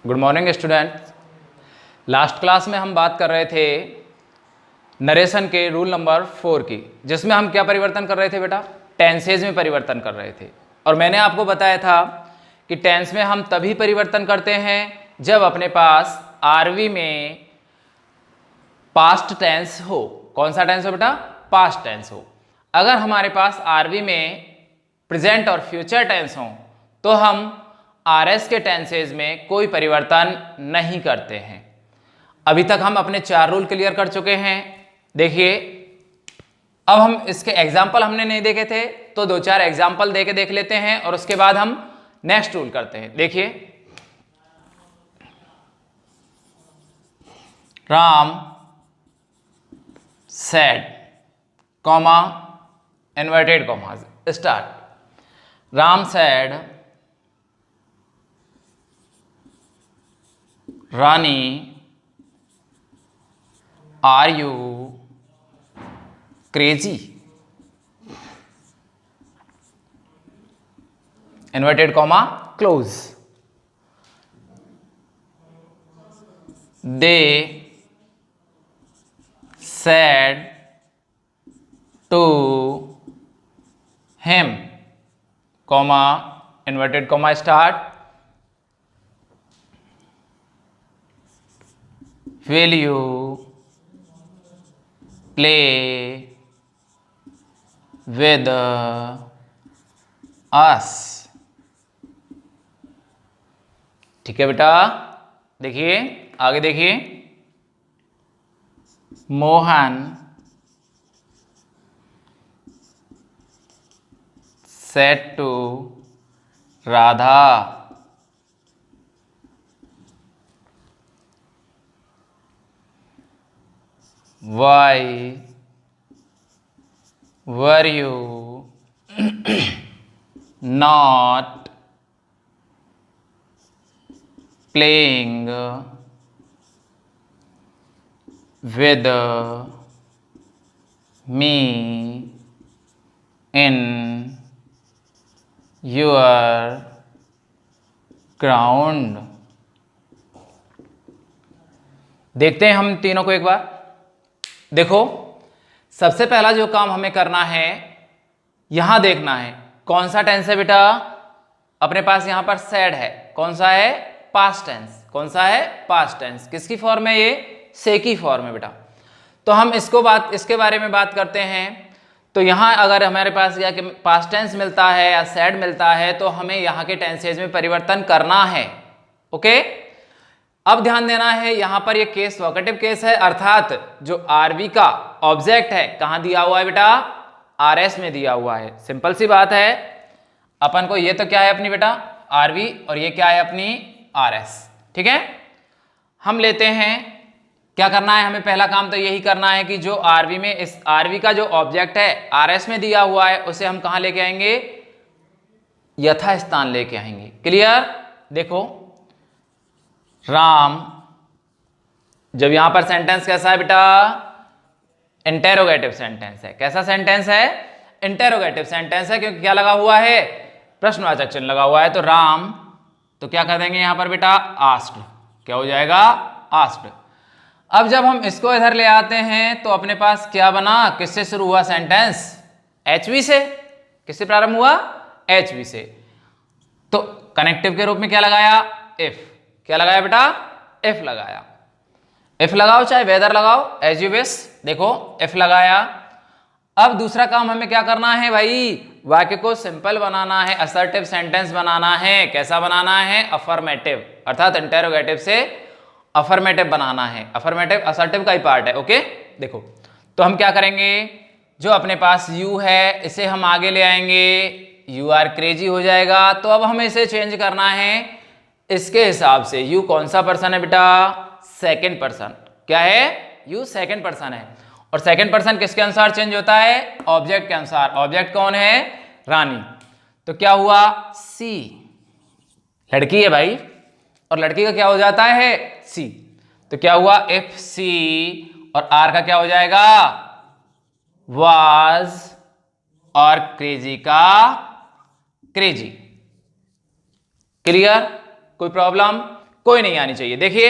Good morning students. Last class में हम बात कर रहे थे नरेशन के रूल नंबर 4 की, जिसमें हम क्या परिवर्तन कर रहे थे बेटा? टेंसेज में परिवर्तन कर रहे थे। और मैंने आपको बताया था कि टेंस में हम तभी परिवर्तन करते हैं जब अपने पास आरवी में पास्ट टेंस हो। कौन सा टेंस हो बेटा? पास्ट टेंस हो। अगर हमारे पास आरवी में प्रेजेंट और फ्यूचर टेंस हो तो हम आरएस के टेंसेज में कोई परिवर्तन नहीं करते हैं। अभी तक हम अपने 4 रूल क्लियर कर चुके हैं। देखिए, अब हम इसके एग्जाम्पल हमने नहीं देखे थे तो 2-4 एग्जाम्पल देके देख लेते हैं और उसके बाद हम नेक्स्ट रूल करते हैं। देखिए, Ram said, comma, inverted comma, start. Ram said Rani are you crazy, inverted comma close. They said to him, comma, inverted comma start. Will you play with us? ठीक है बेटा। देखिए आगे, देखिए, Mohan said to Radha, why were you not playing with me in your ground? देखते हैं हम तीनों को एक बार। देखो, सबसे पहला जो काम हमें करना है, यहां देखना है कौन सा टेंस है बेटा। अपने पास यहां पर सैड है, कौन सा है? Past tense. कौन सा है? Past tense. किसकी फॉर्म है ये? से की फॉर्म है बेटा। तो हम इसके बारे में बात करते हैं। तो यहां अगर हमारे पास या कि पास्ट टेंस मिलता है या सैड मिलता है तो हमें यहां के टेंसेज में परिवर्तन करना है। ओके, अब ध्यान देना है, यहां पर ये केस वोकेटिव केस है, अर्थात जो आरवी का ऑब्जेक्ट है कहां दिया हुआ है बेटा? आरएस में दिया हुआ है। सिंपल सी बात है, अपन को ये तो क्या है अपनी बेटा? आरवी, और ये क्या है अपनी? आरएस। ठीक है, हम लेते हैं, क्या करना है हमें? पहला काम तो यही करना है कि जो आरवी में, इस आरवी का जो ऑब्जेक्ट है आरएस में दिया हुआ है उसे हम कहां लेके आएंगे? यथास्थान लेके आएंगे। क्लियर? देखो, राम, जब यहां पर सेंटेंस कैसा है बेटा? इंटेरोगेटिव सेंटेंस है। कैसा सेंटेंस है? इंटेरोगेटिव सेंटेंस है, क्योंकि क्या लगा हुआ है? प्रश्नवाचक चिन्ह लगा हुआ है। तो राम, तो क्या कर देंगे यहां पर बेटा? आस्क्ड। क्या हो जाएगा? आस्क्ड। अब जब हम इसको इधर ले आते हैं तो अपने पास क्या बना? किससे शुरू हुआ सेंटेंस? एचवी से। किससे प्रारंभ हुआ? एचवी से। तो कनेक्टिव के रूप में क्या लगाया? इफ। क्या लगाया बेटा? इफ लगाया। इफ लगाओ चाहे वेदर लगाओ, एज यू विश। देखो, इफ लगाया। अब दूसरा काम हमें क्या करना है भाई? वाक्य को सिंपल बनाना है, असर्टिव सेंटेंस बनाना है। कैसा बनाना है? अफर्मेटिव, अर्थात इंटेरोगेटिव से अफर्मेटिव बनाना है। अफर्मेटिव असर्टिव का ही पार्ट है। ओके, देखो, तो हम क्या करेंगे? जो अपने पास यू है इसे हम आगे ले आएंगे, यू आर क्रेजी हो जाएगा। तो अब हमें इसे चेंज करना है इसके हिसाब से। यू कौन सा पर्सन है बेटा? Second person. क्या है? यू सेकंड पर्सन है। और सेकंड पर्सन किसके अनुसार चेंज होता है? ऑब्जेक्ट के अनुसार। ऑब्जेक्ट कौन है? रानी। तो क्या हुआ? सी, लड़की है भाई। और लड़की का क्या हो जाता है सी। तो क्या हुआ इफ सी और आर का क्या हो जाएगा वाज और क्रेजी का क्रेजी। क्लियर? कोई प्रॉब्लम कोई नहीं आनी चाहिए। देखिए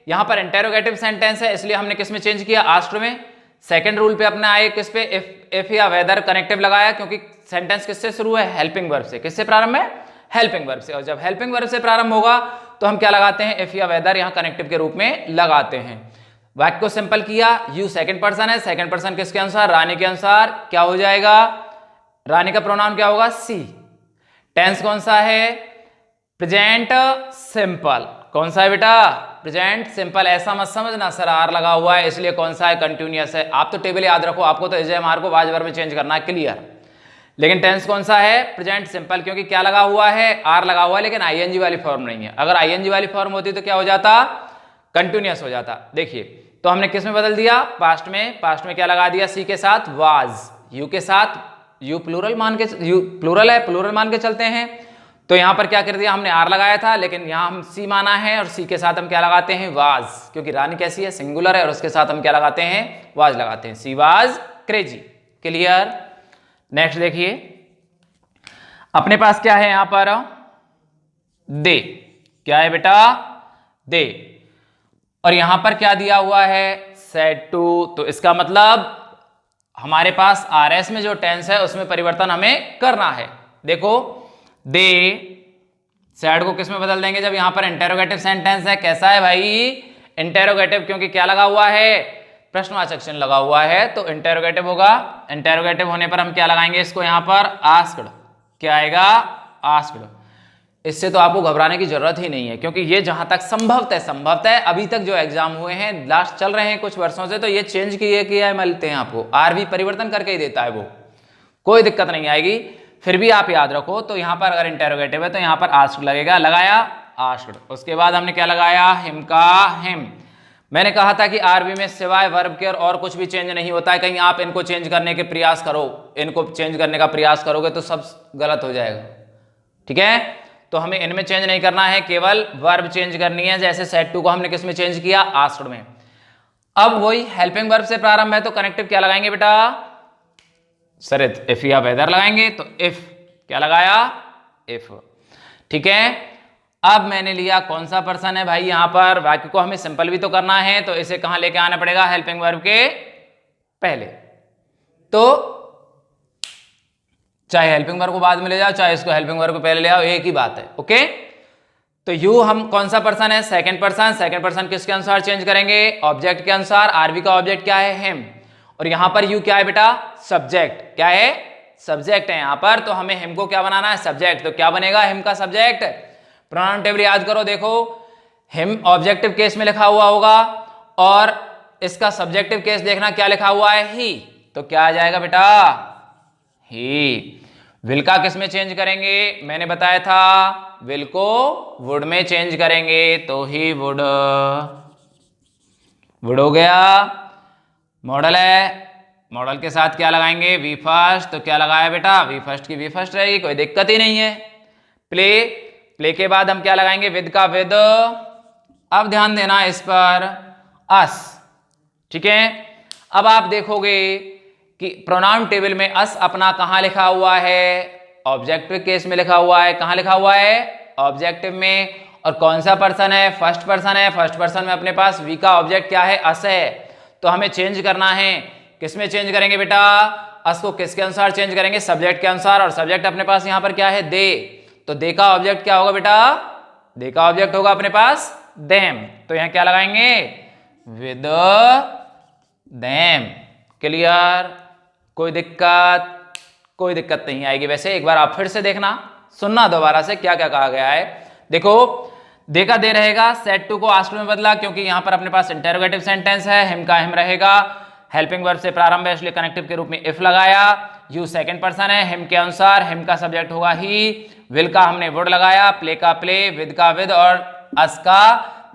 यहां पर इंटेरोगेटिव सेंटेंस है इसलिए हमने किस में चेंज किया आस्क्ड में। सेकंड रूल पे अपने आए किस पे इफ या वेदर कनेक्टिव लगाया क्योंकि सेंटेंस किससे शुरू है हेल्पिंग वर्ब से। किससे प्रारंभ है हेल्पिंग वर्ब से। और जब हेल्पिंग वर्ब से प्रारंभ होगा तो हम क्या लगाते हैं इफ या वेदर यहां कनेक्टिव के रूप में लगाते हैं। वाक्य को सिंपल किया यू सेकंड पर्सन है सेकंड पर्सन किसके अनुसार रानी के अनुसार क्या हो जाएगा रानी का प्रोनाउन क्या होगा सी। टेंस कौन सा है प्रेजेंट सिंपल। कौन सा है बेटा प्रेजेंट सिंपल। ऐसा मत समझना सर आर लगा हुआ है इसलिए कौन सा है कंटिन्यूअस है। आप तो टेबल याद रखो आपको तो एज एम आर को वाज वर्ब में चेंज करना है क्लियर। लेकिन टेंस कौन सा है प्रेजेंट सिंपल क्योंकि क्या लगा हुआ है आर लगा हुआ है लेकिन आईएनजी वाली फॉर्म नहीं है। अगर आईएनजी वाली फॉर्म होती तो क्या हो जाता कंटिन्यूअस हो जाता। देखिए तो हमने किस में बदल दिया पास्ट में क्या लगा दिया सी के साथ वाज यू के साथ यू प्लूरल मान के यू प्लूरल है प्लूरल मान के चलते हैं। तो यहां पर क्या कर दिया हमने आर लगाया था लेकिन यहां हम सी माना है और सी के साथ हम क्या लगाते हैं वाज क्योंकि रानी कैसी है सिंगुलर है और उसके साथ हम क्या लगाते हैं वाज लगाते हैं she was crazy. Clear? Next देखिए अपने पास क्या है यहां पर दे। क्या है बेटा दे और यहां पर क्या दिया हुआ है सेड टू। तो इसका मतलब हमारे पास आरएस में जो टेंस है उसमें परिवर्तन हमें करना है। देखो दे सैड को किस में बदल देंगे जब यहां पर इंटेरोगेटिव सेंटेंस है। कैसा है भाई इंटेरोगेटिव क्योंकि क्या लगा हुआ है प्रश्नवाचक चिन्ह लगा हुआ है तो इंटेरोगेटिव होगा। इंटेरोगेटिव होने पर हम क्या लगाएंगे इसको यहां पर आस्क्ड। क्या आएगा आस्क्ड। इससे तो आपको घबराने की जरूरत ही नहीं है क्योंकि ये जहां तक संभवतः अभी तक जो एग्जाम हुए हैं लास्ट चल रहे हैं कुछ वर्षों से तो ये चेंज किया है मिलते हैं आपको आर भी परिवर्तन करके ही देता है वो कोई दिक्कत नहीं आएगी। फिर भी आप याद रखो तो यहां पर अगर इंटेरोगेटिव है तो यहां पर आस्क्ड लगेगा लगाया आस्क्ड। उसके बाद हमने क्या लगाया हिम का हिम। मैंने कहा था कि आरबी में सिवाय वर्ब के और कुछ भी चेंज नहीं होता है। कहीं आप इनको चेंज करने के प्रयास करो इनको चेंज करने का प्रयास करोगे तो सब गलत हो जाएगा। ठीक है तो हमें इनमें चेंज नहीं करना है केवल वर्ब चेंज करनी है। जैसे सेड टू को हमने किस में चेंज किया आस्क्ड में। अब वही हेल्पिंग वर्ब से प्रारंभ है तो कनेक्टिव क्या लगाएंगे बेटा सर इफ या वेदर लगाएंगे तो इफ क्या लगाया इफ। ठीक है अब मैंने लिया कौन सा पर्सन है भाई यहां पर वाक्य को हमें सिंपल भी तो करना है तो इसे कहां लेके आना पड़ेगा हेल्पिंग वर्ब के पहले। तो चाहे हेल्पिंग वर्ब को बाद में ले जाओ चाहे इसको हेल्पिंग वर्ब को पहले ले आओ एक ही बात है। ओके तो यू हम कौन सा पर्सन है सेकंड पर्सन किसके अनुसार चेंज करेंगे ऑब्जेक्ट के अनुसार। आरबी का ऑब्जेक्ट क्या है हिम और यहां पर यू क्या है बेटा सब्जेक्ट। क्या है सब्जेक्ट है यहां पर तो हमें हिम को क्या बनाना है सब्जेक्ट। तो क्या बनेगा हिम का सब्जेक्ट। प्रोनाउन टेबल याद करो देखो हिम ऑब्जेक्टिव केस में लिखा हुआ होगा और इसका सब्जेक्टिव केस देखना क्या लिखा हुआ है ही। तो क्या आ जाएगा बेटा ही। विल का किस में चेंज करेंगे मैंने बताया था विल को वुड में चेंज करेंगे तो ही वुड हो गया। मॉडल है मॉडल के साथ क्या लगाएंगे वी फर्स्ट। तो क्या लगाया बेटा वी फर्स्ट की वी फर्स्ट रहेगी कोई दिक्कत ही नहीं है। प्ले के बाद हम क्या लगाएंगे विद का विद। अब ध्यान देना इस पर अस। ठीक है अब आप देखोगे कि प्रोनाउन टेबल में अस अपना कहां लिखा हुआ है ऑब्जेक्टिव केस में लिखा हुआ है। कहां लिखा हुआ है ऑब्जेक्टिव में और कौन सा पर्सन है फर्स्ट पर्सन है। फर्स्ट पर्सन में अपने पास वी का ऑब्जेक्ट क्या है अस है तो हमें चेंज करना है किस में चेंज करेंगे बेटा अस को किसके अनुसार चेंज करेंगे सब्जेक्ट के अनुसार। और सब्जेक्ट अपने पास यहां पर क्या है दे तो दे का ऑब्जेक्ट क्या होगा बेटा दे का ऑब्जेक्ट होगा अपने पास देम। तो यहां क्या लगाएंगे विद देम। क्लियर कोई दिक्कत नहीं आएगी। वैसे एक बार आप फिर से देखना सुनना दोबारा से क्या क्या कहा गया है। देखो दे का दे रहेगा सेड टू को आस्क्ड में बदला क्योंकि यहां पर अपने पास इंटेरोगेटिव सेंटेंस है हिम का हिम रहेगा। हेल्पिंग वर्ब से प्रारंभ है इसलिए कनेक्टिव के रूप में इफ लगाया। यू सेकंड पर्सन है हिम के अनुसार हिम का सब्जेक्ट होगा ही। विल का हमने वुड लगाया प्ले का प्ले विद का विद और अस का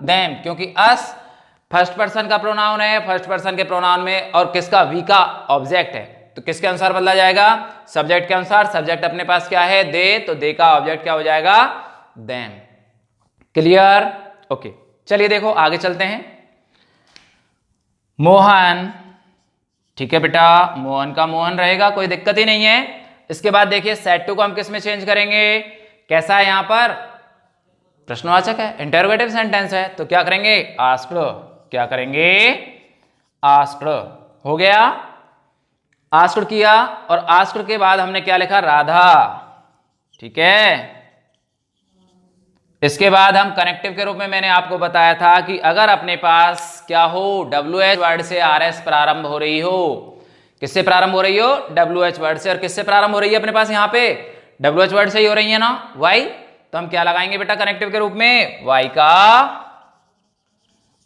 देम क्योंकि अस फर्स्ट पर्सन का प्रोनाउन है। फर्स्ट पर्सन के प्रोनाउन में और किसका वी का ऑब्जेक्ट है तो किसके अनुसार बदला जाएगा सब्जेक्ट के अनुसार। सब्जेक्ट अपने पास क्या है दे तो दे का ऑब्जेक्ट क्या हो जाएगा देम। क्लियर ओके, चलिए देखो आगे चलते हैं। मोहन, ठीक है बेटा, मोहन का मोहन रहेगा, कोई दिक्कत ही नहीं है। इसके बाद देखिए सेट टू को हम किस में चेंज करेंगे, कैसा है यहां पर प्रश्नवाचक है, इंटरोगेटिव सेंटेंस है, तो क्या करेंगे आस्क्ड, क्या करेंगे आस्क्ड, हो गया आस्क्ड किया। और आस्क्ड के बाद हमने क्या लिखा राधा, ठीक है। इसके बाद हम कनेक्टिव के रूप में मैंने आपको बताया था कि अगर अपने पास क्या हो WH वर्ड से RS प्रारंभ हो रही हो, किससे प्रारंभ हो रही हो WH वर्ड से, और किससे प्रारंभ हो रही है अपने पास यहाँ पे WH वर्ड से ही हो रही है ना Y, तो हम क्या लगाएंगे बेटा कनेक्टिव के रूप में Y का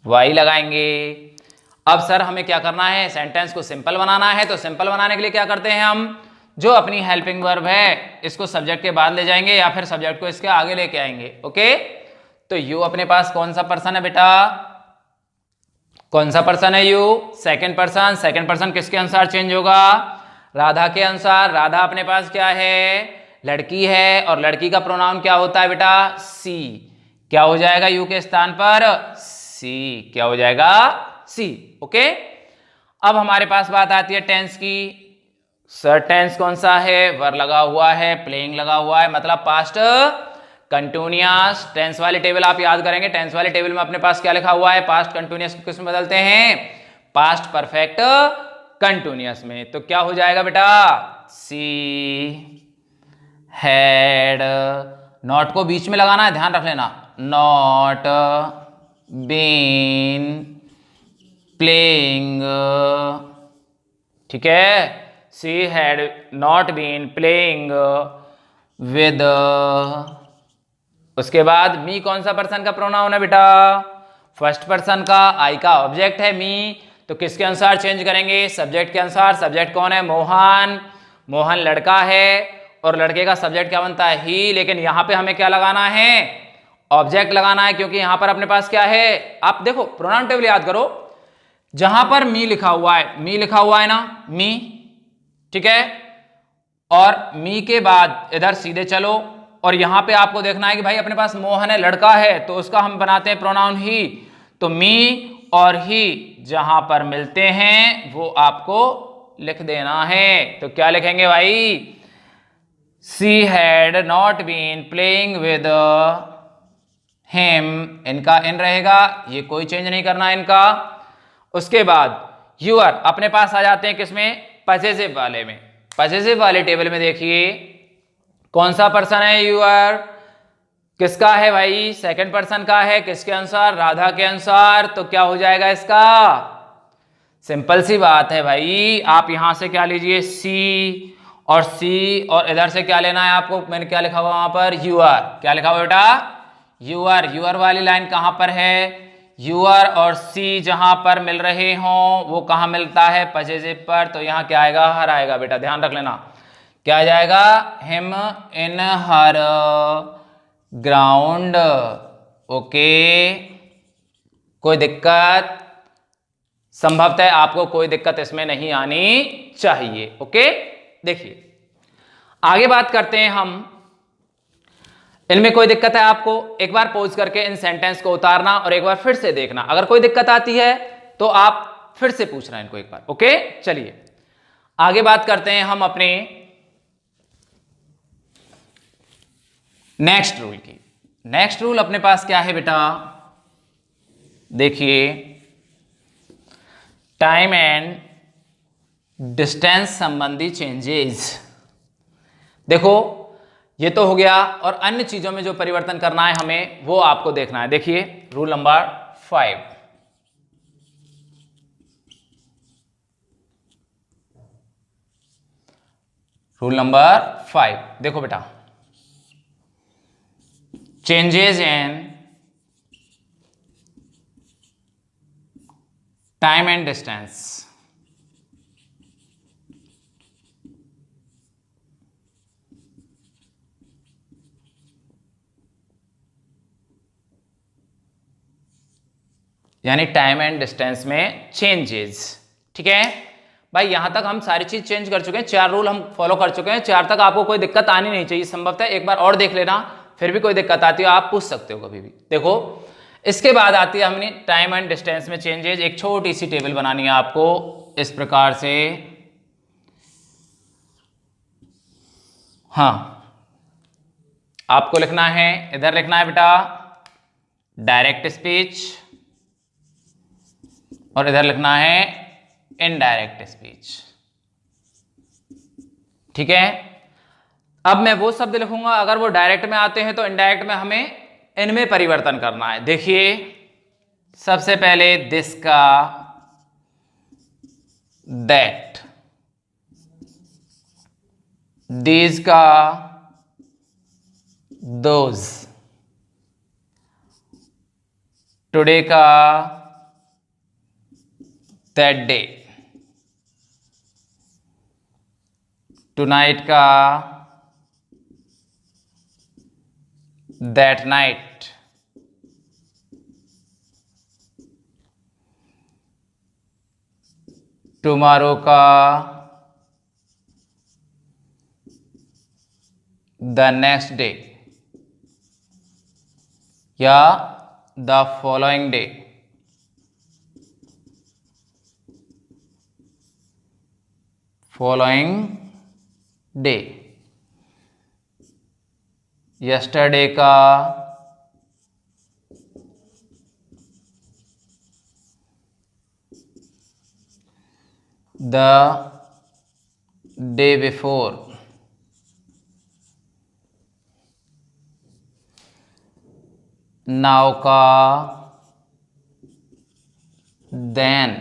Y लगाएंगे। अब सर हमें क्या करना है, सेंटेंस को सिंपल बनाना है, तो सिंपल बनाने के लिए क्या करते हैं हम, जो अपनी हेल्पिंग वर्ब है इसको सब्जेक्ट के बाद ले जाएंगे या फिर सब्जेक्ट को इसके आगे लेके आएंगे। ओके, तो यू अपने पास कौन सा पर्सन है बेटा, कौन सा पर्सन है you, second person. Second person किसके अनुसार चेंज होगा, राधा के अनुसार। राधा अपने पास क्या है लड़की है, और लड़की का प्रोनाउन क्या होता है बेटा सी, क्या हो जाएगा यू के स्थान पर सी, क्या हो जाएगा सी। ओके, अब हमारे पास बात आती है टेंस की। सर टेंस कौन सा है, वर लगा हुआ है, प्लेइंग लगा हुआ है, मतलब पास्ट कंटिन्यूअस। टेंस वाली टेबल आप याद करेंगे, टेंस वाली टेबल में अपने पास क्या लिखा हुआ है, पास्ट कंटिन्यूअस को किस में बदलते हैं, पास्ट परफेक्ट कंटिन्यूअस में। तो क्या हो जाएगा बेटा सी हैड, नॉट को बीच में लगाना है, ध्यान रख लेना, नॉट बीन प्लेइंग, ठीक है, she had not been playing with. उसके बाद मी कौन सा पर्सन का प्रोनाउन है बेटा, फर्स्ट पर्सन का, आई का ऑब्जेक्ट है मी, तो किसके अनुसार चेंज करेंगे, सब्जेक्ट के अनुसार। सब्जेक्ट कौन है मोहन, मोहन लड़का है, और लड़के का सब्जेक्ट क्या बनता है ही, लेकिन यहां पे हमें क्या लगाना है ऑब्जेक्ट लगाना है, क्योंकि यहां पर अपने पास क्या है, आप देखो प्रोनाउन टेबल याद करो, जहां पर मी लिखा हुआ है, मी लिखा हुआ है ना मी, ठीक है, और मी के बाद इधर सीधे चलो, और यहां पे आपको देखना है कि भाई अपने पास मोहन है लड़का है, तो उसका हम बनाते हैं प्रोनाउन ही, तो मी और ही जहां पर मिलते हैं वो आपको लिख देना है। तो क्या लिखेंगे भाई, she had not been playing with him, इनका इन रहेगा, ये कोई चेंज नहीं करना है इनका। उसके बाद यूर अपने पास आ जाते हैं किसमें, पजेसिव वाले में। पजेसिव वाले टेबल में देखिए कौन सा पर्सन है यूर, किसका है भाई, सेकंड पर्सन का है, किसके अनुसार, राधा के अनुसार। तो क्या हो जाएगा इसका, सिंपल सी बात है भाई, आप यहां से क्या लीजिए सी, और सी, और इधर से क्या लेना है आपको, मैंने क्या लिखा हुआ वहां पर यूर, क्या लिखा हुआ बेटा यूर। यूर वाली लाइन कहां पर है, यूर और सी जहां पर मिल रहे हों वो कहां मिलता है, पजेसिव पर, तो यहां क्या आएगा हर आएगा बेटा, ध्यान रख लेना क्या आ जाएगा, him in her ground. Okay, कोई दिक्कत, संभवतः आपको कोई दिक्कत इसमें नहीं आनी चाहिए। ओके, देखिए आगे बात करते हैं हम, इनमें कोई दिक्कत है आपको एक बार पॉज करके इन सेंटेंस को उतारना और एक बार फिर से देखना, अगर कोई दिक्कत आती है तो आप फिर से पूछना इनको एक बार। ओके, चलिए आगे बात करते हैं हम अपने नेक्स्ट रूल की। नेक्स्ट रूल अपने पास क्या है बेटा, देखिए टाइम एंड डिस्टेंस संबंधी चेंजेस। देखो ये तो हो गया, और अन्य चीजों में जो परिवर्तन करना है हमें वो आपको देखना है। देखिए रूल नंबर 5, रूल नंबर 5 देखो बेटा, changes in time and distance. यानी टाइम एंड डिस्टेंस में चेंजेस, ठीक है भाई। यहां तक हम सारी चीज चेंज कर चुके हैं, 4 रूल हम फॉलो कर चुके हैं, 4 तक आपको कोई दिक्कत आनी नहीं चाहिए। संभवतः एक बार और देख लेना, फिर भी कोई दिक्कत आती है आप पूछ सकते हो कभी भी। देखो इसके बाद आती है हमने टाइम एंड डिस्टेंस में चेंजेज। एक छोटी सी टेबल बनानी है आपको इस प्रकार से। हाँ, आपको लिखना है, इधर लिखना है बेटा डायरेक्ट स्पीच और इधर लिखना है इनडायरेक्ट स्पीच। ठीक है, अब मैं वो शब्द लिखूंगा, अगर वो डायरेक्ट में आते हैं तो इनडायरेक्ट में हमें इनमें परिवर्तन करना है। देखिए, सबसे पहले दिस का दैट, दीज का दोज, टुडे का दैट डे, टुनाइट का दैट नाइट, टुमारो का द नेक्स्ट डे या the following day. Following day, yesterday का द डे बिफोर, नाउ का देन।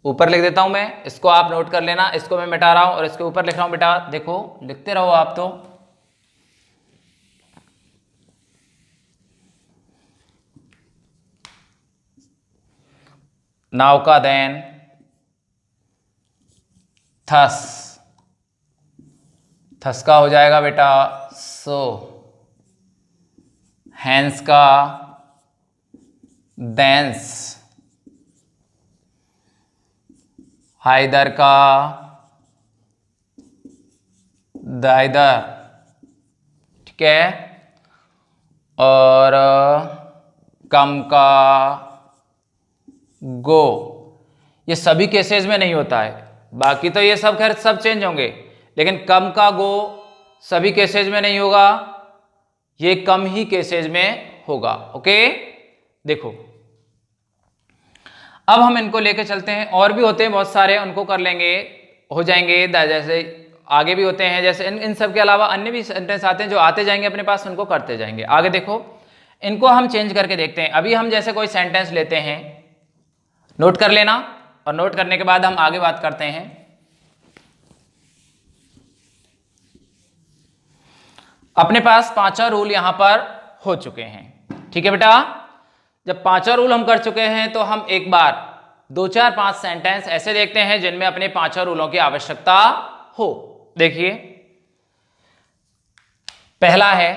ऊपर लिख देता हूं मैं, इसको आप नोट कर लेना, इसको मैं मिटा रहा हूं और इसके ऊपर लिख रहा हूं बेटा, देखो लिखते रहो आप तो। नाउ का देन, थस, थस का हो जाएगा बेटा सो, हैंस का देंस, हाइदर का दाइदर। ठीक है, और कम का गो। ये सभी केसेस में नहीं होता है, बाकी तो ये सब खैर सब चेंज होंगे, लेकिन कम का गो सभी केसेज में नहीं होगा, ये कम ही केसेज में होगा। ओके, देखो अब हम इनको लेके चलते हैं, और भी होते हैं बहुत सारे, उनको कर लेंगे, हो जाएंगे। जैसे आगे भी होते हैं, जैसे इन सब के अलावा अन्य भी सेंटेंस आते हैं जो आते जाएंगे अपने पास, उनको करते जाएंगे। आगे देखो, इनको हम चेंज करके देखते हैं। अभी हम जैसे कोई सेंटेंस लेते हैं, नोट कर लेना, और नोट करने के बाद हम आगे बात करते हैं। अपने पास पांचों रूल यहां पर हो चुके हैं। ठीक है बेटा, जब पांचों रूल हम कर चुके हैं तो हम एक बार 2 4 5 सेंटेंस ऐसे देखते हैं जिनमें अपने पांचों रूलों की आवश्यकता हो। देखिए, पहला है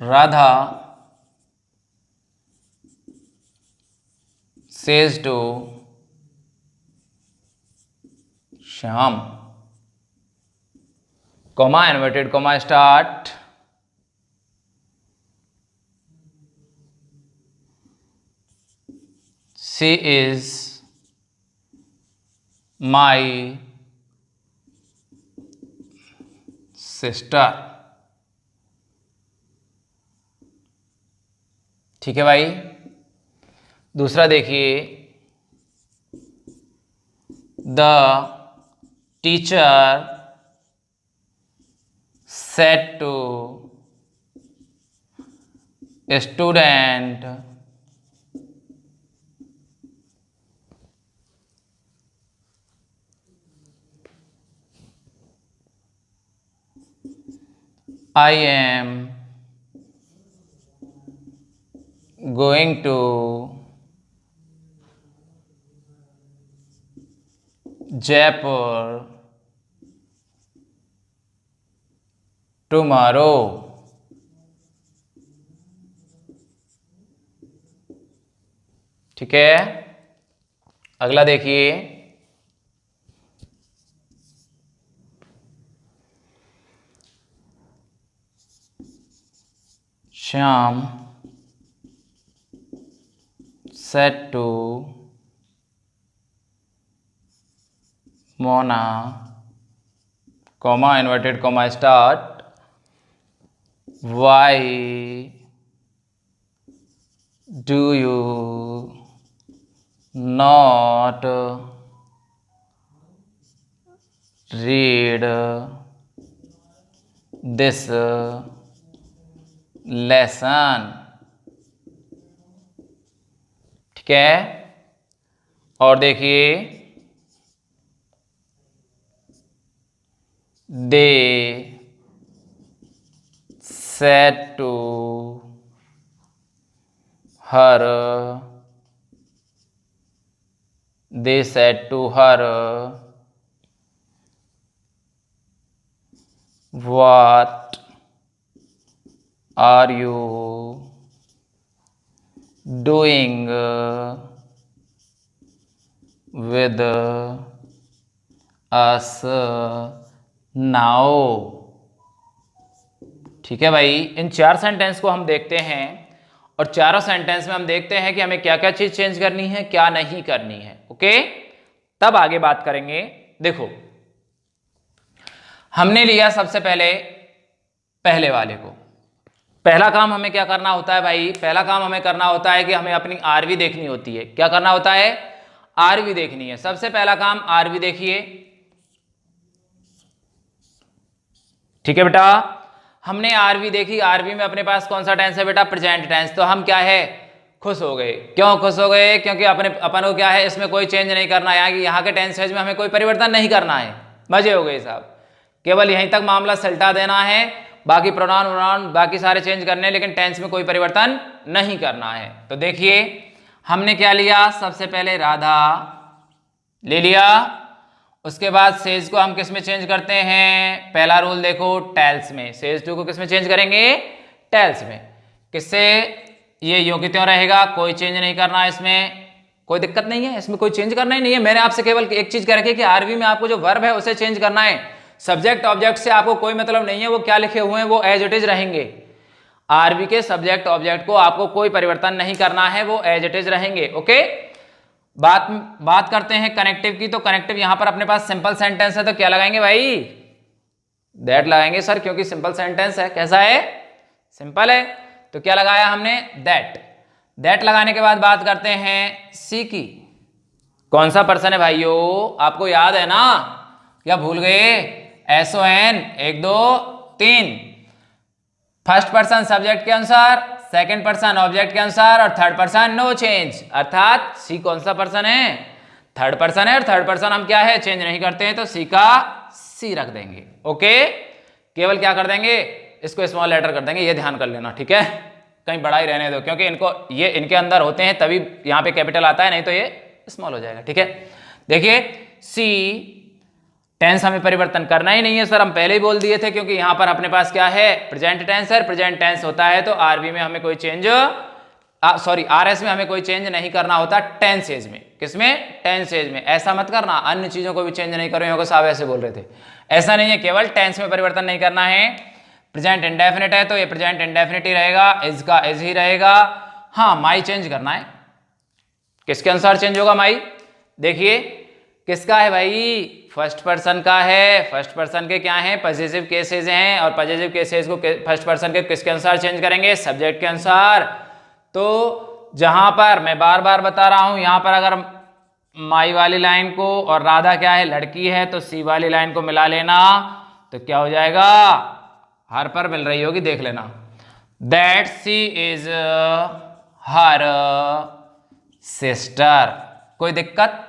Radha says to Shyam, comma, inverted comma start, she is my sister. ठीक है भाई, दूसरा देखिए, the teacher said to a student, I am going to Jaipur tomorrow। ठीक है, अगला देखिए, Shyam said to Mona, comma, inverted comma, start, why do you not read this lesson? ठीक है, और देखिए, they said to her, what are you doing with us now? ठीक है भाई, इन 4 सेंटेंस को हम देखते हैं और चारों सेंटेंस में हम देखते हैं कि हमें क्या क्या चीज चेंज करनी है, क्या नहीं करनी है। ओके, तब आगे बात करेंगे। देखो, हमने लिया सबसे पहले पहले वाले को। पहला काम हमें क्या करना होता है भाई? पहला काम हमें करना होता है कि हमें अपनी आरवी देखनी होती है। क्या करना होता है? आरवी देखनी है। सबसे पहला काम आरवी देखिए। ठीक है बेटा, हमने आरवी देखी। आरवी में अपने पास कौन सा टेंस है बेटा? Present tense. तो हम क्या है? खुश हो गए। क्यों खुश हो गए? क्योंकि अपन को क्या है, इसमें कोई चेंज नहीं करना है। यहाँ के टेंसेज में हमें कोई परिवर्तन नहीं करना है। मजे हो गए साहब, केवल यहीं तक मामला सल्टा देना है, बाकी प्रोनाउन व्रोनाउन बाकी सारे चेंज करने हैं, लेकिन टेंस में कोई परिवर्तन नहीं करना है। तो देखिए, हमने क्या लिया? सबसे पहले राधा ले लिया। उसके बाद सेज को हम किस में चेंज करते हैं? पहला रूल देखो, टेल्स में। सेज टू को किस में चेंज करेंगे? टेल्स में। किससे? ये यूं की त्यों रहेगा, कोई चेंज नहीं करना है, इसमें कोई दिक्कत नहीं है, इसमें कोई चेंज करना ही नहीं है। मैंने आपसे केवल एक चीज कह रखी है कि आरवी में आपको जो वर्ब है उसे चेंज करना है। सब्जेक्ट ऑब्जेक्ट से आपको कोई मतलब नहीं है, वो क्या लिखे हुए हैं वो एज इट इज रहेंगे। आरवी के सब्जेक्ट ऑब्जेक्ट को आपको कोई परिवर्तन नहीं करना है, वो एज इट इज रहेंगे। ओके, बात करते हैं कनेक्टिव की। तो कनेक्टिव यहां पर अपने पास सिंपल सेंटेंस है, तो क्या लगाएंगे भाई? दैट लगाएंगे सर, क्योंकि सिंपल सेंटेंस है। कैसा है? सिंपल है। तो क्या लगाया हमने? दैट। दैट लगाने के बाद बात करते हैं सी की। कौन सा पर्सन है भाइयों? आपको याद है ना? क्या भूल गए? SON 1 2 3। फर्स्ट पर्सन सब्जेक्ट के अनुसार, सेकंड पर्सन ऑब्जेक्ट के अनुसार और थर्ड पर्सन नो चेंज। अर्थात सी कौन सा पर्सन है? थर्ड पर्सन है, और थर्ड पर्सन हम क्या है? चेंज नहीं करते हैं, तो सी का सी रख देंगे। ओके, केवल क्या कर देंगे? इसको स्मॉल लेटर कर देंगे, ये ध्यान कर लेना। ठीक है, कहीं बड़ा ही रहने दो, क्योंकि ये इनके अंदर होते हैं तभी यहाँ पे कैपिटल आता है, नहीं तो ये स्मॉल हो जाएगा। ठीक है, देखिए सी टेंस हमें परिवर्तन करना ही नहीं है सर, हम पहले ही बोल दिए थे, क्योंकि यहां पर अपने पास क्या है? प्रेजेंट टेंस है। प्रेजेंट टेंस होता है तो आरबी में हमें कोई चेंज आरएस में हमें कोई चेंज नहीं करना होता, टेंसेज में। किसमें? टेंसेज में। ऐसा मत करना अन्य चीजों को भी चेंज नहीं करो, यहाँ साहब ऐसे बोल रहे थे। ऐसा नहीं है, केवल टेंस में परिवर्तन नहीं करना है। प्रेजेंट इंडेफिनिट है तो ये प्रेजेंट इंडेफिनिट ही रहेगा, इज का इज ही रहेगा। हाँ, माई चेंज करना है। किसके अनुसार चेंज होगा माई? देखिए किसका है भाई? फर्स्ट पर्सन का है। फर्स्ट पर्सन के क्या है? पॉजिटिव केसेस हैं, और पॉजिटिव केसेस को फर्स्ट पर्सन के किसके अनुसार चेंज करेंगे? सब्जेक्ट के अनुसार। तो जहां पर मैं बार बार बता रहा हूं, यहां पर अगर माई वाली लाइन को और राधा क्या है? लड़की है, तो सी वाली लाइन को मिला लेना, तो क्या हो जाएगा? हर पर मिल रही होगी, देख लेना। That she is her sister. कोई दिक्कत?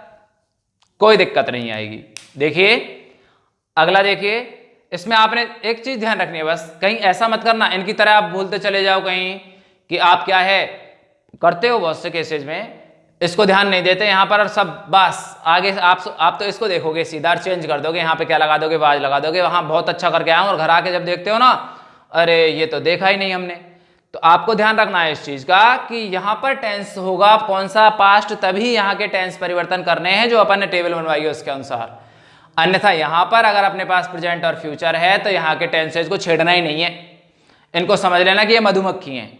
कोई दिक्कत नहीं आएगी। देखिए अगला, देखिए इसमें आपने एक चीज ध्यान रखनी है, बस कहीं ऐसा मत करना इनकी तरह आप भूलते चले जाओ कहीं कि आप क्या है करते हो। बहुत से केसेज में इसको ध्यान नहीं देते यहाँ पर, और सब बस आगे आप तो इसको देखोगे सीधा चेंज कर दोगे। यहाँ पे क्या लगा दोगे? वाज लगा दोगे। वहां बहुत अच्छा करके आया हूं, और घर आके जब देखते हो ना, अरे ये तो देखा ही नहीं हमने। तो आपको ध्यान रखना है इस चीज का कि यहाँ पर टेंस होगा कौन सा? पास्ट। तभी यहाँ के टेंस परिवर्तन करने हैं जो अपन ने टेबल बनवाई है उसके अनुसार। अन्यथा यहाँ पर अगर अपने पास प्रेजेंट और फ्यूचर है तो यहाँ के टेंसेज को छेड़ना ही नहीं है। इनको समझ लेना कि ये मधुमक्खी हैं।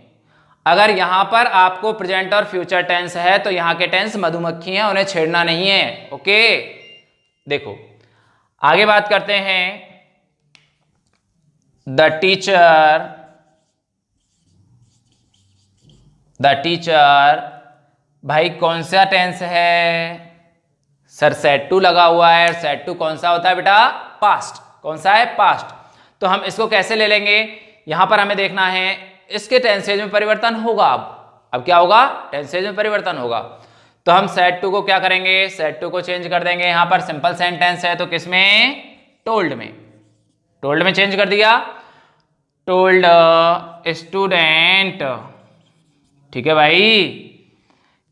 अगर यहां पर आपको प्रेजेंट और फ्यूचर टेंस है तो यहां के टेंस मधुमक्खी हैं, उन्हें छेड़ना नहीं है। ओके, देखो आगे बात करते हैं। द टीचर भाई कौन सा टेंस है सर? सेड टू लगा हुआ है। सेड टू कौन सा होता है बेटा? पास्ट। कौन सा है? पास्ट। तो हम इसको कैसे ले लेंगे? यहां पर हमें देखना है इसके टेंसेज में परिवर्तन होगा। अब क्या होगा? टेंसेज में परिवर्तन होगा। तो हम सेड टू को क्या करेंगे? सेड टू को चेंज कर देंगे। यहां पर सिंपल सेंटेंस है तो किसमें? टोल्ड में। टोल्ड में चेंज कर दिया। Told student. ठीक है भाई,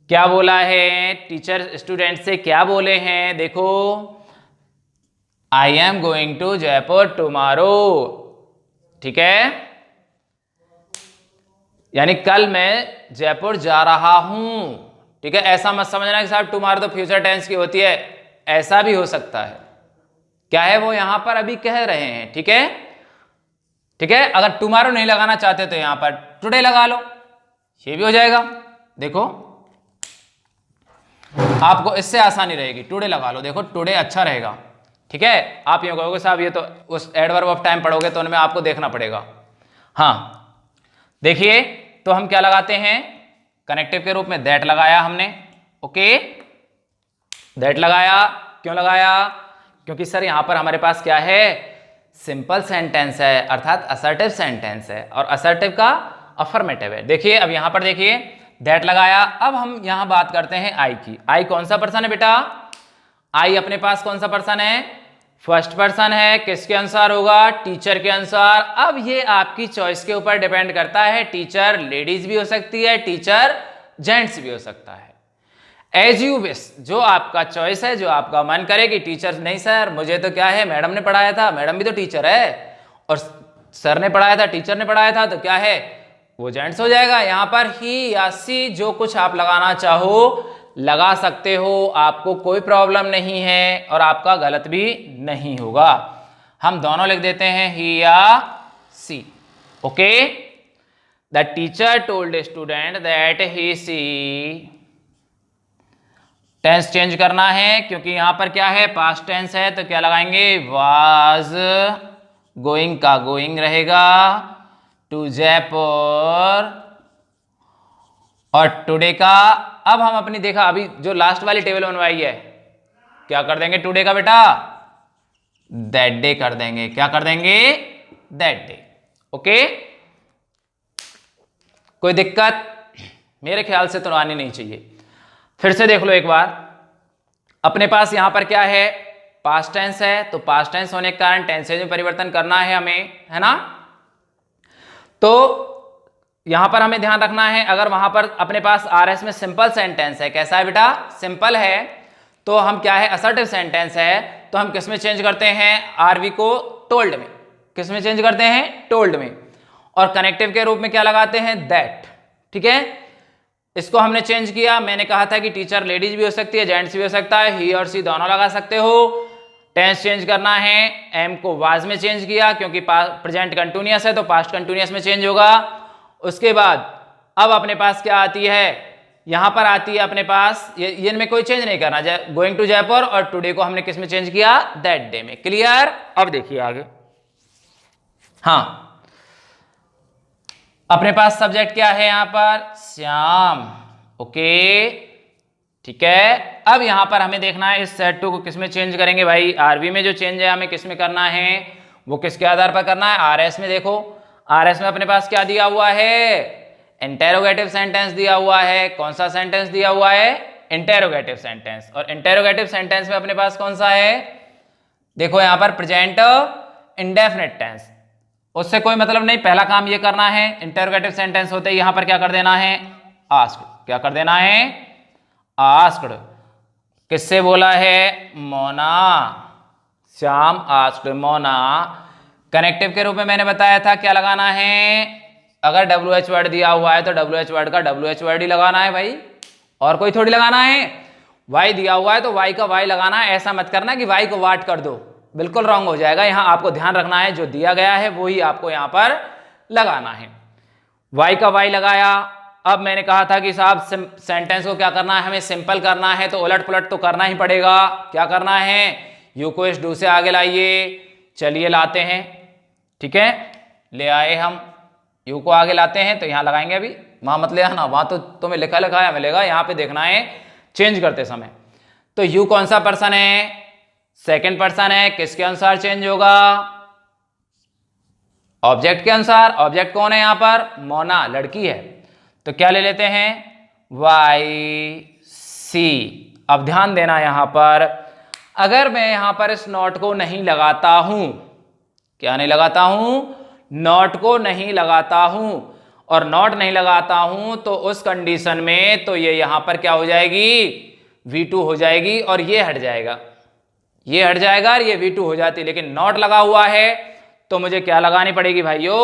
क्या बोला है? टीचर स्टूडेंट से क्या बोले हैं? देखो, I am going to Jaipur tomorrow. ठीक है, यानी कल मैं जयपुर जा रहा हूं। ठीक है, ऐसा मत समझना कि साहब टुमारो तो फ्यूचर टेंस की होती है, ऐसा भी हो सकता है। क्या है वो यहां पर अभी कह रहे हैं। ठीक है, ठीक है, अगर टुमारो नहीं लगाना चाहते तो यहां पर टुडे लगा लो, ये भी हो जाएगा। देखो आपको इससे आसानी रहेगी, टुडे लगा लो। देखो टुडे अच्छा रहेगा। ठीक है, आप ये कहोगे साहब ये तो उस एडवर्ब ऑफ टाइम पढ़ोगे तो उनमें आपको देखना पड़ेगा। हाँ देखिए, तो हम क्या लगाते हैं? कनेक्टिव के रूप में दैट लगाया हमने। ओके, दैट लगाया। क्यों लगाया? क्योंकि सर यहां पर हमारे पास क्या है? सिंपल सेंटेंस है, अर्थात असर्टिव सेंटेंस है, और असर्टिव का अफर्मेटिव है। देखिए अब यहां पर देखिए दैट लगाया। अब हम यहां बात करते हैं आई की। आई कौन सा पर्सन है बेटा? आई अपने पास कौन सा पर्सन है? फर्स्ट पर्सन है। किसके अनुसार होगा? टीचर के अनुसार। अब ये आपकी चॉइस के ऊपर डिपेंड करता है। टीचर लेडीज भी हो सकती है, टीचर जेंट्स भी हो सकता है। एज यू विश, जो आपका चॉइस है, जो आपका मन करे कि टीचर नहीं सर मुझे तो क्या है मैडम ने पढ़ाया था, मैडम भी तो टीचर है, और सर ने पढ़ाया था, टीचर ने पढ़ाया था, तो क्या है वो जेंट्स हो जाएगा। यहां पर ही या सी जो कुछ आप लगाना चाहो लगा सकते हो, आपको कोई प्रॉब्लम नहीं है और आपका गलत भी नहीं होगा। हम दोनों लिख देते हैं ही या she. Okay, the teacher told student that he she. Tense change करना है क्योंकि यहां पर क्या है? पास्ट टेंस है, तो क्या लगाएंगे? वाज। गोइंग का गोइंग रहेगा, टू जयपुर, और टुडे का। अब हम अपनी देखा अभी जो लास्ट वाली टेबल बनवाई है, क्या कर देंगे टुडे का बेटा? दैट डे कर देंगे। क्या कर देंगे? That day. ओके, कोई दिक्कत मेरे ख्याल से तो आनी नहीं चाहिए। फिर से देख लो एक बार, अपने पास यहां पर क्या है? पास्ट टेंस है, तो पास्ट टेंस होने के कारण टेंसेज में परिवर्तन करना है हमें, है ना? तो यहां पर हमें ध्यान रखना है, अगर वहां पर अपने पास आरएस में सिंपल सेंटेंस है, कैसा है बेटा? सिंपल है, तो हम क्या है? असर्टिव सेंटेंस है, तो हम किस में चेंज करते हैं? आरवी को टोल्ड में। किस में चेंज करते हैं? टोल्ड में। और कनेक्टिव के रूप में क्या लगाते हैं? दैट। ठीक है, इसको हमने चेंज किया। मैंने कहा था कि टीचर लेडीज भी हो सकती है, जेंट्स भी हो सकता है, ही और सी दोनों लगा सकते हो। टेंस चेंज करना है, एम को वाज में चेंज किया क्योंकि प्रेजेंट कंटिन्यूअस है तो पास्ट कंटिन्यूअस में चेंज होगा। उसके बाद अब अपने पास क्या आती है? यहां पर आती है अपने पास, ये इनमें कोई चेंज नहीं करना। गोइंग टू जयपुर और टुडे को हमने किस में चेंज किया? दैट डे में। क्लियर? अब देखिए आगे। हाँ, अपने पास सब्जेक्ट क्या है यहां पर? श्याम। ओके, ठीक है, अब यहां पर हमें देखना है इस सेट टू को किस में चेंज करेंगे भाई? आरवी में जो चेंज है हमें किस में करना है? वो किसके आधार पर करना है? आरएस में। देखो आरएस में अपने पास क्या दिया हुआ है? इंटेरोगेटिव सेंटेंस दिया हुआ है। कौन सा सेंटेंस दिया हुआ है? Interrogative sentence. और इंटेरोगेटिव सेंटेंस में अपने पास कौन सा है? देखो यहां पर प्रेजेंट इंडेफिनिट टेंस, उससे कोई मतलब नहीं। पहला काम ये करना है, इंटेरोगेटिव सेंटेंस होते ही यहां पर क्या कर देना है? आस्क्ड। क्या कर देना है? आस्क्ड। किससे बोला है? मोना। श्याम आस्क्ड मोना। कनेक्टिव के रूप में मैंने बताया था क्या लगाना है? अगर WH वर्ड दिया हुआ है तो WH वर्ड का WH वर्ड ही लगाना है भाई, और कोई थोड़ी लगाना है। Y दिया हुआ है तो Y का Y लगाना है। ऐसा मत करना कि Y को वाट कर दो, बिल्कुल रॉन्ग हो जाएगा। यहां आपको ध्यान रखना है जो दिया गया है वो ही आपको यहां पर लगाना है। वाई का वाई लगाया। अब मैंने कहा था कि साहब सेंटेंस को क्या करना है, हमें सिंपल करना है, तो उलट पुलट तो करना ही पड़ेगा। क्या करना है, यू को इस डू से आगे लाइए। चलिए लाते हैं, ठीक है, ले आए हम, यू को आगे लाते हैं, तो यहां लगाएंगे। अभी वहां मत ले आना, वहां तो तुम्हें लिखा लिखाया मिलेगा, यहां पे देखना है चेंज करते समय। तो यू कौन सा पर्सन है, सेकंड पर्सन है, किसके अनुसार चेंज होगा, ऑब्जेक्ट के अनुसार। ऑब्जेक्ट कौन है यहां पर, मोना लड़की है, तो क्या ले लेते हैं, वाई सी। अब ध्यान देना यहां पर, अगर मैं यहां पर इस नॉट को नहीं लगाता हूं, क्या नहीं लगाता हूं, नॉट को नहीं लगाता हूं, और नॉट नहीं लगाता हूं, तो उस कंडीशन में तो ये यहां पर क्या हो जाएगी, V2 हो जाएगी, और ये हट जाएगा, ये हट जाएगा और ये V2 हो जाती। लेकिन नॉट लगा हुआ है तो मुझे क्या लगानी पड़ेगी भाइयों,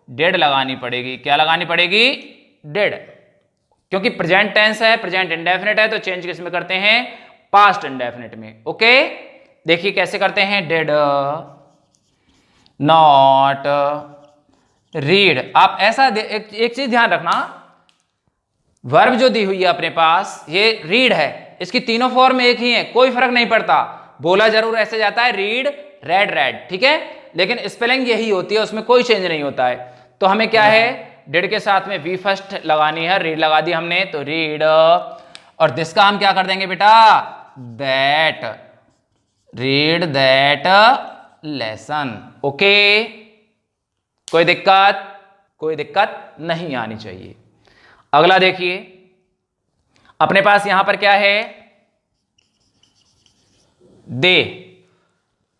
डेड लगानी पड़ेगी। क्या लगानी पड़ेगी, डेड, क्योंकि प्रेजेंट टेंस है, प्रेजेंट इंडेफिनिट है, तो चेंज किस में करते हैं, पास्ट इंडेफिनिट में। ओके, देखिए कैसे करते हैं, डेड नॉट रीड। आप ऐसा एक चीज ध्यान रखना, वर्ब जो दी हुई है अपने पास, ये रीड है, इसकी तीनों फॉर्म एक ही है, कोई फर्क नहीं पड़ता। बोला जरूर ऐसे जाता है, रीड रेड रेड, ठीक है, लेकिन स्पेलिंग यही होती है, उसमें कोई चेंज नहीं होता है। तो हमें क्या है, डेड के साथ में वी फर्स्ट लगानी है, रीड लगा दी हमने, तो रीड, और दिस का हम क्या कर देंगे बेटा, that, read that lesson. Okay, कोई दिक्कत, कोई दिक्कत नहीं आनी चाहिए। अगला देखिए, अपने पास यहां पर क्या है, दे,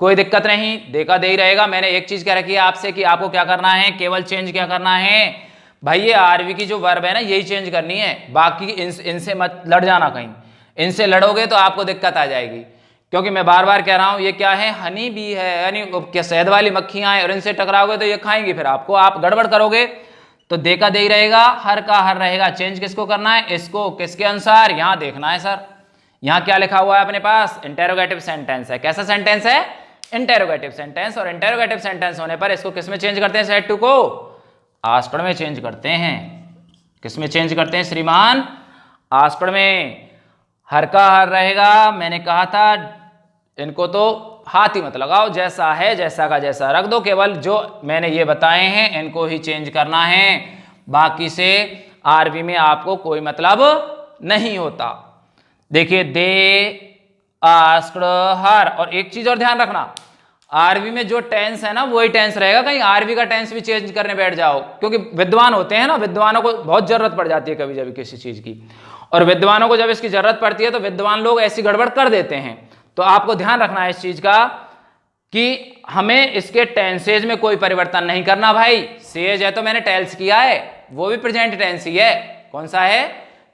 कोई दिक्कत नहीं, दे का दे ही रहेगा। मैंने एक चीज क्या रखी है आपसे कि आपको क्या करना है, केवल चेंज क्या करना है भाई, ये आरवी की जो वर्ब है ना, यही चेंज करनी है, बाकी इनसे मत लड़ जाना कहीं, इनसे लड़ोगे तो आपको दिक्कत आ जाएगी। क्योंकि मैं बार बार कह रहा हूं, ये क्या है, हनी बी है, यानी क्या शहद वाली मक्खियां हैं, और इनसे टकराओगे तो ये खाएंगी फिर आपको, आप गड़बड़ करोगे। तो दे का दे ही रहेगा, हर का हर रहेगा, चेंज किसको करना है, इसको, किसके अनुसार, यहां देखना है सर, यहां क्या लिखा हुआ है अपने पास, इंटेरोगेटिव सेंटेंस है। कैसा सेंटेंस है, इंटेरोगेटिव सेंटेंस, और इंटेरोगेटिव सेंटेंस होने पर इसको किसमें चेंज करते हैं, सेट टू को आस्क्ड में चेंज करते हैं। किसमें चेंज करते हैं श्रीमान, आस्क्ड में, हर का हर रहेगा। मैंने कहा था इनको तो हाथ ही मत लगाओ, जैसा है जैसा का जैसा रख दो, केवल जो मैंने ये बताए हैं इनको ही चेंज करना है, बाकी से आरबी में आपको कोई मतलब नहीं होता। देखिए, दे आस्क्ड हर, और एक चीज और ध्यान रखना, आरबी में जो टेंस है ना वही टेंस रहेगा, कहीं आरबी का टेंस भी चेंज करने बैठ जाओ, क्योंकि विद्वान होते हैं ना, विद्वानों को बहुत जरूरत पड़ जाती है कभी जब किसी चीज की, और विद्वानों को जब इसकी जरूरत पड़ती है तो विद्वान लोग ऐसी गड़बड़ कर देते हैं। तो आपको ध्यान रखना है इस चीज का कि हमें इसके टेंसेज में कोई परिवर्तन नहीं करना भाई। सेज है तो मैंने टेल्स किया है, वो भी प्रेजेंट टेंस ही है, कौन सा है,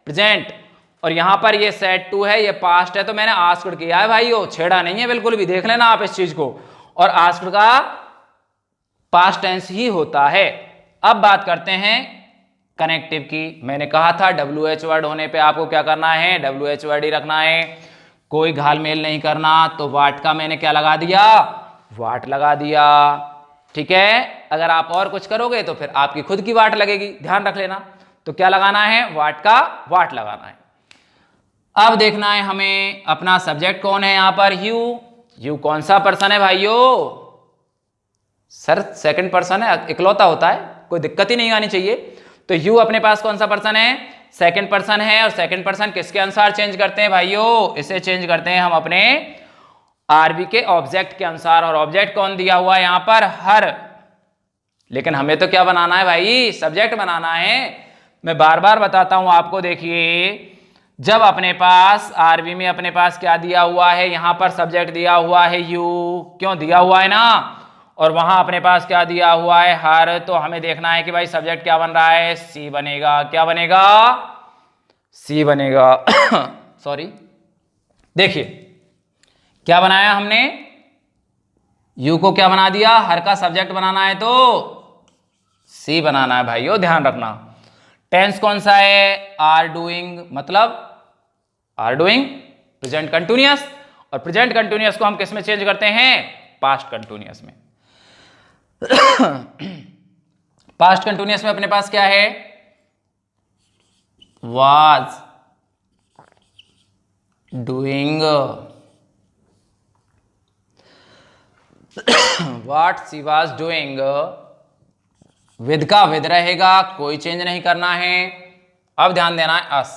प्रेजेंट, और यहां पर ये सेड टू है, ये पास्ट है, तो मैंने आस्क्ड किया है भाइयों, छेड़ा नहीं है बिल्कुल भी, देख लेना आप इस चीज को, और आस्क्ड का पास्ट टेंस ही होता है। अब बात करते हैं कनेक्टिव की। मैंने कहा था WH वर्ड होने पे आपको क्या करना है, WH वर्ड ही रखना है, कोई घालमेल नहीं करना। तो वाट का मैंने क्या लगा दिया, वाट लगा दिया, ठीक है। अगर आप और कुछ करोगे तो फिर आपकी खुद की वाट लगेगी, ध्यान रख लेना। तो क्या लगाना है, वाट का वाट लगाना है। अब देखना है हमें अपना सब्जेक्ट कौन है यहां पर, यू। यू कौन सा पर्सन है भाइयों, सर सेकंड पर्सन है, इकलौता होता है, कोई दिक्कत ही नहीं आनी चाहिए। तो यू अपने पास कौन सा पर्सन है, सेकंड पर्सन है, और सेकंड पर्सन किसके अनुसार चेंज करते हैं भाइयों, इसे चेंज करते हैं हम अपने आरबी के ऑब्जेक्ट के अनुसार। और ऑब्जेक्ट कौन दिया हुआ है यहां पर, हर, लेकिन हमें तो क्या बनाना है भाई, सब्जेक्ट बनाना है। मैं बार बार बताता हूं आपको, देखिए जब अपने पास आरबी में अपने पास क्या दिया हुआ है, यहां पर सब्जेक्ट दिया हुआ है यू, क्यों दिया हुआ है ना, और वहां अपने पास क्या दिया हुआ है, हर, तो हमें देखना है कि भाई सब्जेक्ट क्या बन रहा है, सी बनेगा। क्या बनेगा, सी बनेगा सॉरी, देखिए क्या बनाया हमने, यू को क्या बना दिया, हर का सब्जेक्ट बनाना है तो सी बनाना है भाइयों, ध्यान रखना। टेंस कौन सा है, आर डूइंग, मतलब आर डूइंग प्रेजेंट कंटिन्यूअस, और प्रेजेंट कंटिन्यूअस को हम किस में चेंज करते हैं, पास्ट कंटिन्यूअस में। पास्ट कंटिन्यूअस में अपने पास क्या है, was doing, what she was doing, with का विद रहेगा, कोई चेंज नहीं करना है। अब ध्यान देना है अस,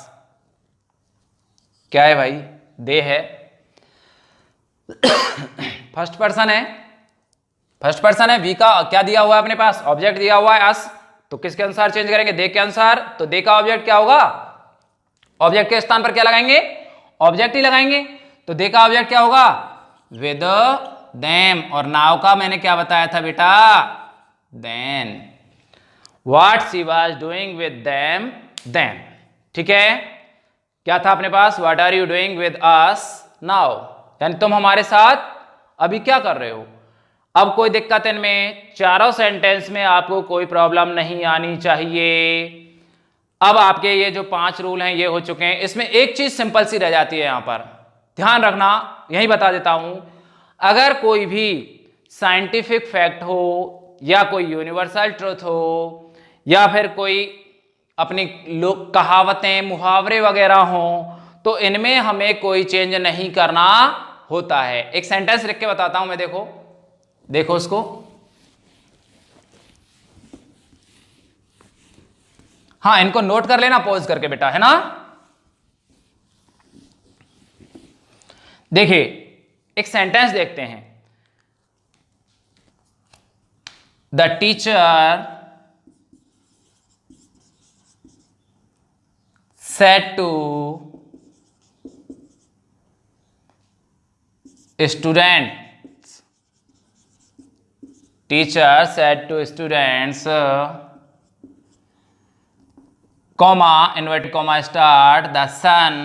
क्या है भाई, दे है, फर्स्ट पर्सन है, फर्स्ट पर्सन है, वी का क्या दिया हुआ है अपने पास, ऑब्जेक्ट दिया हुआ है अस, तो किसके अनुसार चेंज करेंगे, दे के अनुसार। तो दे का ऑब्जेक्ट क्या होगा, ऑब्जेक्ट के स्थान पर क्या लगाएंगे, ऑब्जेक्ट ही लगाएंगे। तो दे का ऑब्जेक्ट क्या होगा, विद देम, और नाउ का मैंने क्या बताया था बेटा, then. What she was doing with them then, ठीक है। क्या था अपने पास, what are you doing with us now, यानी तुम हमारे साथ अभी क्या कर रहे हो। अब कोई दिक्कत इनमें, चारों सेंटेंस में आपको कोई प्रॉब्लम नहीं आनी चाहिए। अब आपके ये जो 5 रूल हैं ये हो चुके हैं। इसमें एक चीज सिंपल सी रह जाती है, यहां पर ध्यान रखना, यही बता देता हूं। अगर कोई भी साइंटिफिक फैक्ट हो या कोई यूनिवर्सल ट्रुथ हो या फिर कोई अपनी लोक कहावतें मुहावरे वगैरह हो, तो इनमें हमें कोई चेंज नहीं करना होता है। एक सेंटेंस लिख के बताता हूं मैं, देखो उसको, हाँ इनको नोट कर लेना पॉज करके बेटा, है ना। देखिए एक सेंटेंस देखते हैं, the teacher said to students, teacher said to students, comma, inverted comma start, the sun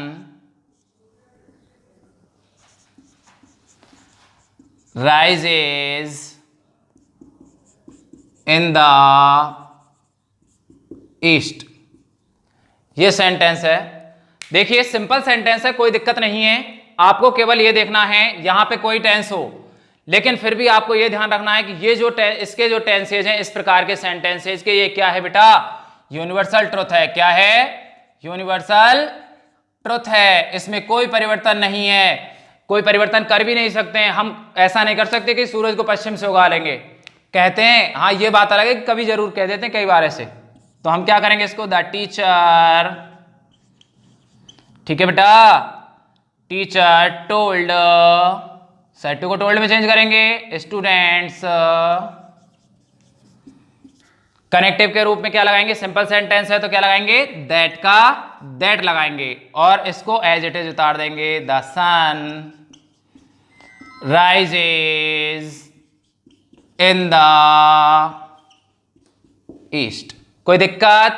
rises in the east। ये सेंटेंस है। देखिए सिंपल सेंटेंस है, कोई दिक्कत नहीं है। आपको केवल ये देखना है यहां पे कोई टेंस हो, लेकिन फिर भी आपको ये ध्यान रखना है कि ये जो इसके जो टेंसेज हैं, इस प्रकार के सेंटेंसेज के, ये क्या है बेटा, यूनिवर्सल ट्रुथ है। क्या है, यूनिवर्सल ट्रुथ है। इसमें कोई परिवर्तन नहीं है, कोई परिवर्तन कर भी नहीं सकते हैं। हम ऐसा नहीं कर सकते कि सूरज को पश्चिम से उगा लेंगे, कहते हैं हाँ, ये बात अलग है कि कभी जरूर कह देते हैं कई बार ऐसे। तो हम क्या करेंगे इसको, द टीचर, ठीक है बेटा, टीचर टोल्ड, सेड टू को टोल्ड में चेंज करेंगे, स्टूडेंट्स, कनेक्टिव के रूप में क्या लगाएंगे, सिंपल सेंटेंस है तो क्या लगाएंगे, दैट का दैट लगाएंगे, और इसको एज इट इज उतार देंगे, the sun rises in the east. कोई दिक्कत,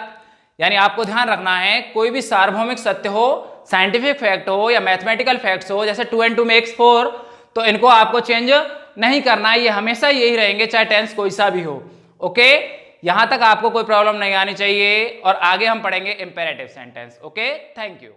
यानी आपको ध्यान रखना है कोई भी सार्वभौमिक सत्य हो, साइंटिफिक फैक्ट हो या मैथमेटिकल फैक्ट्स हो, जैसे 2 and 2 makes 4, तो इनको आपको चेंज नहीं करना है, ये हमेशा यही रहेंगे चाहे टेंस कोई सा भी हो। ओके, यहां तक आपको कोई प्रॉब्लम नहीं आनी चाहिए, और आगे हम पढ़ेंगे imperative sentence. Okay, thank you.